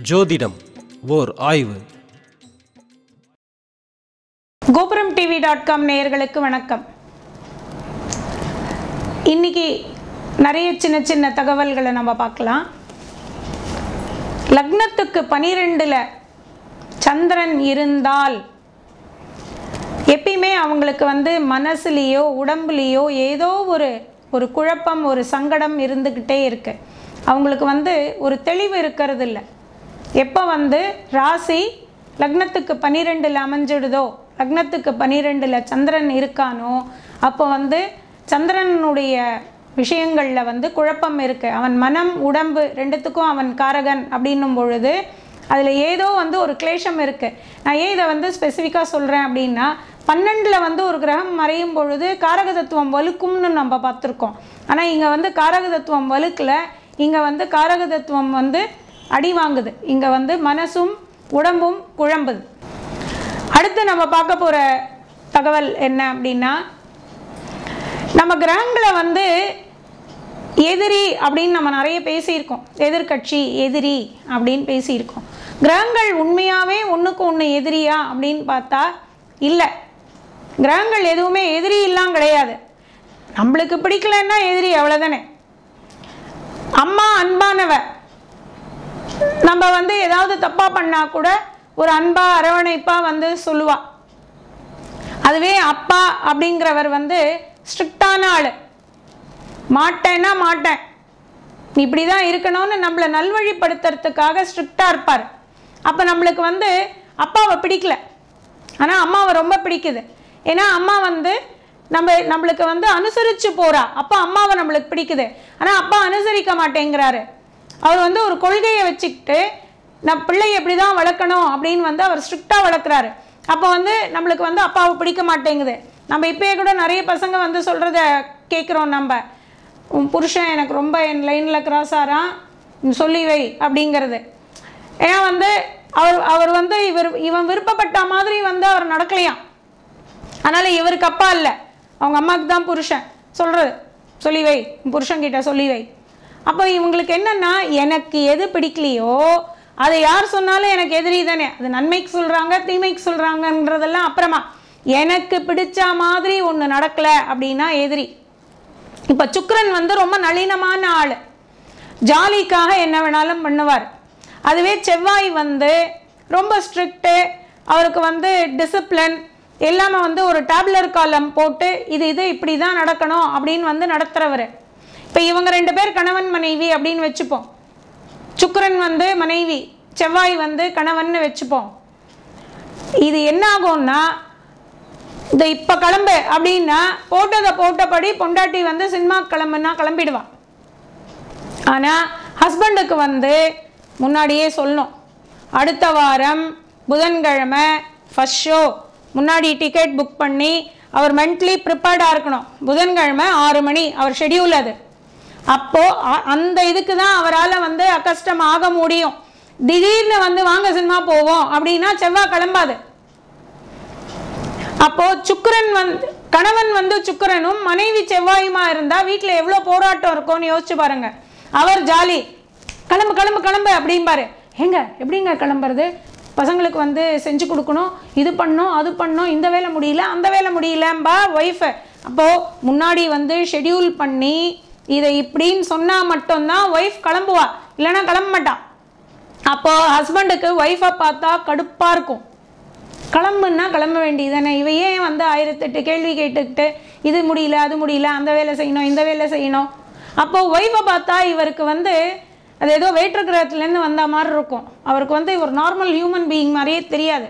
ஜோதிடம் ஓர் ஆய்வு. gopuramtv.com நேயர்களுக்கு வணக்கம். இன்னைக்கு நிறைய சின்ன சின்ன தகவல்களை நம்ம பார்க்கலாம். லக்னத்துக்கு 12ல சந்திரன் இருந்தால் எப்பயுமே அவங்களுக்கு மனசுலேயோ உடம்புலேயோ ஏதோ ஒரு குழப்பம், ஒரு சங்கடம் இருந்துக்கிட்டே இருக்கு. அவங்களுக்கு ஒரு தெளிவு இருக்கிறது இல்லை. எப்போ ராசி லக்னத்துக்கு 12ல் அமைஞ்சிடுதோ, லக்னத்துக்கு 12ல் சந்திரன் இருக்கானோ, அப்போ சந்திரனுடைய விஷயங்களில் குழப்பம் இருக்குது. அவன் மனம் உடம்பு ரெண்டுத்துக்கும் அவன் காரகன் அப்படின்னும் பொழுது அதில் ஏதோ ஒரு கிளேஷம் இருக்குது. நான் ஏன் இதை ஸ்பெசிஃபிக்காக சொல்கிறேன் அப்படின்னா, 12ல் ஒரு கிரகம் மறையும் பொழுது காரகதத்துவம் வலுக்கும்னு நம்ம பார்த்துருக்கோம். ஆனால் இங்கே காரகதத்துவம் வலுக்கில், இங்கே காரகதத்துவம் அடி வாங்குது. இங்கே மனசும் உடம்பும் குழம்புது. அடுத்து நம்ம பார்க்க போகிற தகவல் என்ன அப்படின்னா, நம்ம கிரகங்களை எதிரி அப்படின்னு நம்ம நிறைய பேசியிருக்கோம். எதிர்கட்சி, எதிரி அப்படின்னு பேசியிருக்கோம். கிரகங்கள் உண்மையாகவே ஒன்றுக்கு ஒன்று எதிரியா அப்படின்னு பார்த்தா இல்லை. கிரகங்கள் எதுவுமே எதிரி எல்லாம் கிடையாது. நம்மளுக்கு பிடிக்கலன்னா எதிரி, அவ்வளோதானே. அம்மா அன்பானவ, நம்ம ஏதாவது தப்பாக பண்ணால் கூட ஒரு அன்பா அரவணைப்பாக சொல்லுவா. அதுவே அப்பா அப்படிங்கிறவர் ஸ்ட்ரிக்டான ஆள். மாட்டேன்னா மாட்டேன், நீ இப்படி தான் இருக்கணும்னு நம்மளை நல்வழிப்படுத்துறதுக்காக ஸ்ட்ரிக்டாக இருப்பார். அப்போ நம்மளுக்கு அப்பாவை பிடிக்கல, ஆனால் அம்மாவை ரொம்ப பிடிக்குது. ஏன்னா அம்மா நம்மளுக்கு அனுசரித்து போகிறா. அப்போ அம்மாவை நம்மளுக்கு பிடிக்குது. ஆனால் அப்பா அனுசரிக்க மாட்டேங்கிறாரு. அவர் ஒரு கொள்கையை வச்சுக்கிட்டு நான் பிள்ளையை எப்படி தான் வளர்க்கணும் அப்படின்னு அவர் ஸ்ட்ரிக்டாக வளர்க்குறாரு. அப்போ நம்மளுக்கு அப்பாவை பிடிக்க மாட்டேங்குது. நம்ம இப்போயே கூட நிறைய பசங்க சொல்கிறத கேட்குறோம். நம்ம உன் புருஷன் எனக்கு ரொம்ப என் லைனில் கிராஸ் ஆகிறான், சொல்லி வை அப்படிங்கிறது. ஏன்னா அவர் இவன் விருப்பப்பட்ட மாதிரி அவர் நடக்கலையாம். அதனால் இவருக்கு அப்பா இல்லை, அவங்க அம்மாவுக்கு தான் புருஷன். சொல்கிறது சொல்லி வை, புருஷன்கிட்ட சொல்லி வை. அப்போ இவங்களுக்கு என்னென்னா, எனக்கு எது பிடிக்கலையோ அதை யார் சொன்னாலும் எனக்கு எதிரி தானே. அது நன்மைக்கு சொல்கிறாங்க, தீமைக்கு சொல்கிறாங்கன்றதெல்லாம் அப்புறமா. எனக்கு பிடிச்ச மாதிரி ஒன்று நடக்கலை அப்படின்னா எதிரி. இப்போ சுக்கிரன் ரொம்ப நளினமான ஆள், ஜாலிக்காக என்ன வேணாலும் பண்ணுவார். அதுவே செவ்வாய் ரொம்ப ஸ்ட்ரிக்ட்டு, அவருக்கு டிசிப்ளின் எல்லாமே ஒரு டேப்லர் காலம் போட்டு இது இப்படி தான் நடக்கணும் அப்படின்னு நடத்துகிறவர். இப்போ இவங்க 2 பேர் கணவன் மனைவி அப்படின்னு வச்சுப்போம். சுக்கிரன் மனைவி, செவ்வாய் கணவன் வச்சுப்போம். இது என்ன ஆகும்னா, இந்த இப்போ கிளம்பு அப்படின்னா போட்டதை போட்டபடி பொண்டாட்டி சினிமா கிளம்புன்னா கிளம்பிடுவான். ஆனால் ஹஸ்பண்டுக்கு முன்னாடியே சொல்லணும், அடுத்த வாரம் புதன்கிழமை ஃபஸ்ட் ஷோ, முன்னாடி டிக்கெட் புக் பண்ணி அவர் மென்டலி ப்ரிப்பேர்டாக இருக்கணும். புதன்கிழமை 6 மணி அவர் ஷெடியூல். அது அப்போது அந்த இதுக்கு தான் அவரால் அக்கஸ்டம் ஆக முடியும். திடீர்னு வாங்க சினிமா போவோம் அப்படின்னா செவ்வாய் கிளம்பாது. அப்போது சுக்கிரன் கணவன் சுக்கிரனும் மனைவி செவ்வாயுமா இருந்தால் வீட்டில் எவ்வளோ போராட்டம் இருக்கும்னு யோசிச்சு பாருங்க. அவர் ஜாலி, கிளம்பு கிளம்பு கிளம்பு அப்படிம்பாரு. ஏங்க எப்படிங்க கிளம்புறது, பசங்களுக்கு செஞ்சு கொடுக்கணும், இது பண்ணணும் அது பண்ணணும், இந்த வேலை முடியல அந்த வேலை முடியலம்பா ஒய்ஃபு. அப்போது முன்னாடி ஷெடியூல் பண்ணி இதை இப்படின்னு சொன்னால் மட்டும்தான் ஒய்ஃப் கிளம்புவா, இல்லைன்னா கிளம்ப மாட்டான். அப்போது ஹஸ்பண்டுக்கு ஒய்ஃபை பார்த்தா கடுப்பாக இருக்கும். கிளம்புன்னா கிளம்ப வேண்டியதானே, இவ ஏன் 1008 கேள்வி கேட்டுக்கிட்டு இது முடியல அது முடியல, அந்த வேலை செய்யணும் இந்த வேலை செய்யணும். அப்போது ஒய்ஃபை பார்த்தா இவருக்கு அது ஏதோ வேற்று கிரகத்துலேருந்து வந்த மாதிரி இருக்கும். அவருக்கு ஒரு நார்மல் ஹியூமன் பீயிங் மாதிரியே தெரியாது.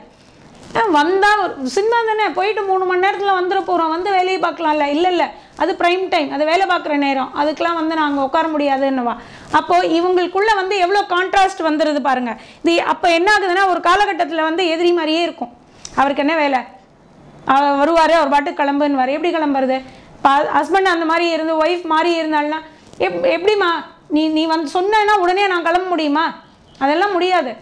வந்தால் ஒரு சினிமா தானே, போயிட்டு 3 மணி நேரத்தில் வந்துட போகிறோம், வேலையை பார்க்கலாம்ல. இல்லை அது ப்ரைம் டைம், அது வேலை பார்க்குற நேரம், அதுக்கெலாம் நாங்கள் உட்கார முடியாதுன்னுவா. அப்போது இவங்களுக்குள்ளே எவ்வளோ கான்ட்ராஸ்ட் வந்துடுது பாருங்கள். இது அப்போ என்ன ஆகுதுன்னா, ஒரு காலகட்டத்தில் எதிரி மாதிரியே இருக்கும். அவருக்கு என்ன வேலை, வருவார் அவர் பாட்டுக்கு கிளம்புன்னுவார். எப்படி கிளம்புறது? ஹஸ்பண்ட் அந்த மாதிரி இருந்து ஒய்ஃப் மாதிரி இருந்தால்னா எப்படிம்மா நீ சொன்னேன்னா உடனே நான் கிளம்ப முடியுமா? அதெல்லாம் முடியாது.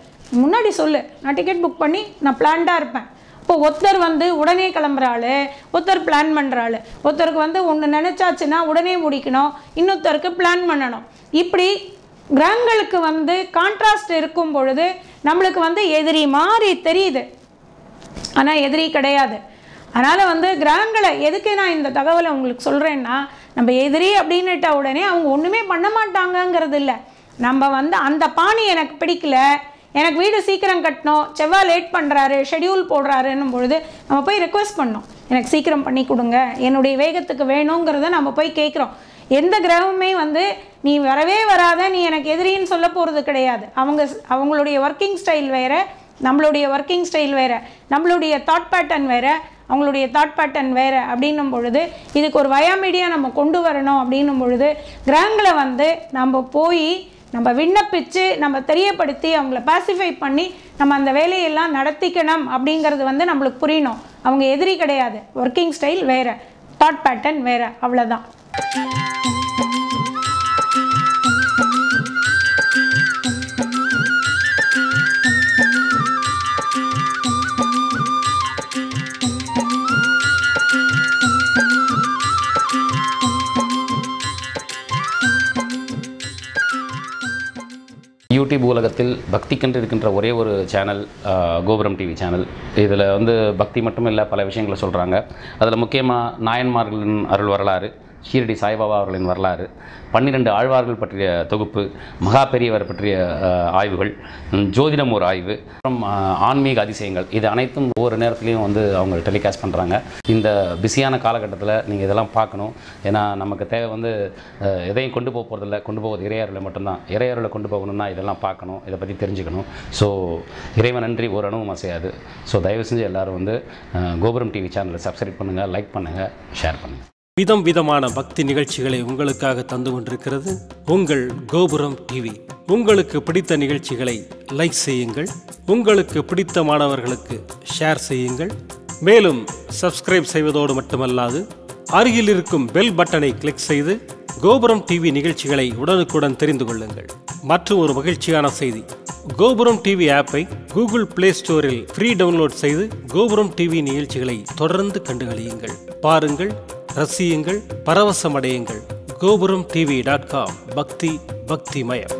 முன்னாடி சொல்லு, நான் டிக்கெட் புக் பண்ணி நான் பிளான்டாக இருப்பேன். இப்போ ஒருத்தர் உடனே கிளம்புற ஆள், ஒருத்தர் பிளான் பண்ணுற ஆள். ஒருத்தருக்கு ஒன்று நினச்சாச்சுன்னா உடனே முடிக்கணும், இன்னொருத்தருக்கு பிளான் பண்ணணும். இப்படி கிரகங்களுக்கு வந்து கான்ட்ராஸ்ட் இருக்கும் பொழுது நம்மளுக்கு வந்து எதிரி மாதிரி தெரியுது, ஆனால் எதிரி கிடையாது. அதனால் வந்து கிரகங்களை எதுக்கு நான் இந்த தகவலை உங்களுக்கு சொல்கிறேன்னா, நம்ம எதிரி அப்படின்னுட்ட உடனே அவங்க ஒன்றுமே பண்ண மாட்டாங்கங்கிறது இல்லை. நம்ம வந்து அந்த பாணி எனக்கு பிடிக்கல, எனக்கு வீடு சீக்கிரம் கட்டணும், செவ்வாய் லேட் பண்ணுறாரு, ஷெடியூல் போடுறாருன்னும் பொழுது நம்ம போய் ரெக்வெஸ்ட் பண்ணோம், எனக்கு சீக்கிரம் பண்ணி கொடுங்க, என்னுடைய வேகத்துக்கு வேணுங்கிறத நம்ம போய் கேட்குறோம். எந்த கிரகமுமே வந்து நீ வரவே வராத, நீ எனக்கு எதிரின்னு சொல்ல போகிறது கிடையாது. அவங்களுடைய ஒர்க்கிங் ஸ்டைல் வேறு, நம்மளுடைய ஒர்க்கிங் ஸ்டைல் வேறு, நம்மளுடைய தாட் பேட்டர்ன் வேறு, அவங்களுடைய தாட் பேட்டர்ன் வேறு. அப்படின்னும் பொழுது இதுக்கு ஒரு வயாமீடியா நம்ம கொண்டு வரணும். அப்படின்னும் பொழுது கிரகங்களை வந்து நம்ம போய் நம்ம விண்ணப்பித்து நம்ம தெரியப்படுத்தி அவங்கள பாசிஃபை பண்ணி நம்ம அந்த வேலையெல்லாம் நடத்திக்கணும் அப்படிங்கிறது வந்து நம்மளுக்கு புரியணும். அவங்க எதிரி கிடையாது, ஒர்க்கிங் ஸ்டைல் வேறு, தாட் பேட்டர்ன் வேறு, அவ்வளோதான். யூடியூப் உலகத்தில் பக்திக்கென்று இருக்கின்ற ஒரே ஒரு சேனல் கோபுரம் டிவி சேனல். இதில் வந்து பக்தி மட்டும் இல்லை, பல விஷயங்களை சொல்கிறாங்க. அதில் முக்கியமாக நாயன்மார்களின் அருள் வரலாறு, ஷீரடி சாய்பாபா அவர்களின் வரலாறு, 12 ஆழ்வார்கள் பற்றிய தொகுப்பு, மகா பெரியவர் பற்றிய ஆய்வுகள், ஜோதிடம் ஒரு ஆய்வு, அப்புறம் ஆன்மீக அதிசயங்கள், இது அனைத்தும் ஒவ்வொரு நேரத்துலையும் வந்து அவங்க டெலிகாஸ்ட் பண்ணுறாங்க. இந்த பிஸியான காலகட்டத்தில் நீங்கள் இதெல்லாம் பார்க்கணும். ஏன்னா நமக்கு தேவை வந்து எதையும் கொண்டு போக போகிறதில்ல, கொண்டு போவது இறையருளை மட்டும்தான். இறையருளை கொண்டு போகணும்னா இதெல்லாம் பார்க்கணும், இதை பற்றி தெரிஞ்சுக்கணும். ஸோ இறைவன் நன்றி ஒரு அணுவும் அசையாது. ஸோ தயவு செஞ்சு எல்லோரும் வந்து கோபுரம் டிவி சேனலை சப்ஸ்கிரைப் பண்ணுங்கள், லைக் பண்ணுங்கள், ஷேர் பண்ணுங்கள். விதம் விதமான பக்தி நிகழ்ச்சிகளை உங்களுக்காக தந்து கொண்டிருக்கிறது உங்கள் கோபுரம் டிவி. உங்களுக்கு பிடித்த நிகழ்ச்சிகளை லைக் செய்யுங்கள், உங்களுக்கு பிடித்த மாணவர்களுக்கு ஷேர் செய்யுங்கள். மேலும் சப்ஸ்கிரைப் செய்வதோடு மட்டுமல்லாது அருகில் இருக்கும் பெல் பட்டனை கிளிக் செய்து கோபுரம் டிவி நிகழ்ச்சிகளை உடனுக்குடன் தெரிந்து கொள்ளுங்கள். மற்றும் ஒரு மகிழ்ச்சியான செய்தி, கோபுரம் டிவி ஆப்பை கூகுள் பிளே ஸ்டோரில் ஃப்ரீ டவுன்லோட் செய்து கோபுரம் டிவி நிகழ்ச்சிகளை தொடர்ந்து கண்டுகளியுங்கள், பாருங்கள், ரசியுங்கள், பரவசமடையுங்கள். gopuramtv.com. பக்தி பக்திமயம்.